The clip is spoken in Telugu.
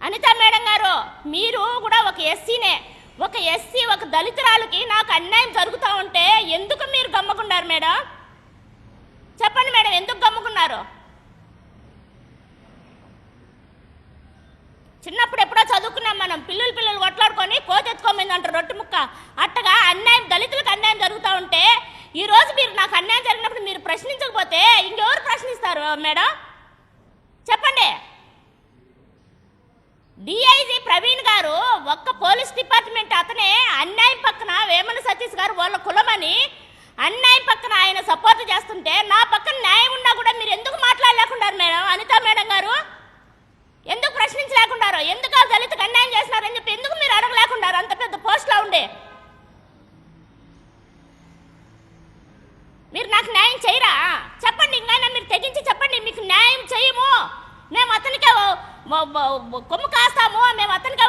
అనితా మేడం గారు, మీరు కూడా ఒక ఎస్సీనే. ఒక ఎస్సీ, ఒక దళితురాలకి నాకు అన్యాయం జరుగుతూ ఉంటే ఎందుకు మీరు గమ్ముకున్నారు మేడం? చెప్పండి మేడం, ఎందుకు గమ్ముకున్నారు? చిన్నప్పుడు ఎప్పుడో చదువుకున్నాం మనం, పిల్లలు కొట్లాడుకొని కోతెత్తుకోమైంది అంటారు రొట్టె ముక్క. అట్టగా అన్యాయం, దళితులకు అన్యాయం జరుగుతూ ఉంటే ఈరోజు మీరు నాకు అన్యాయం జరిగినప్పుడు మీరు ప్రశ్నించకపోతే ఇంకెవరు ప్రశ్నిస్తారు మేడం? చెప్పండి. డిఐజీ ప్రవీణ్ గారు ఒక్క పోలీస్ డిపార్ట్మెంట్ అతనే అన్యాయం పక్కన వేమన సతీష్ గారు వాళ్ళ కులమని అన్యాయం పక్కన ఆయన సపోర్ట్ చేస్తుంటే నా పక్కన న్యాయం ఉన్నా కూడా మీరు ఎందుకు మాట్లాడలేకున్నారు మేడం? అనితా మేడం గారు ఎందుకు ప్రశ్నించలేకున్నారు? ఎందుకు ఆ దళితుకు అన్యాయం చేస్తున్నారని చెప్పి ఎందుకు మీరు అడగలేకున్నారు? అంత పెద్ద పోస్ట్లో ఉండే మీరు నాకు న్యాయం చేయరా? చెప్పండి, ఇంకైనా మీరు తెగించి చెప్పండి, మీకు న్యాయం చేయము, మేము అతనికే కొమ్ము కాస్తాము, మేము అతనికే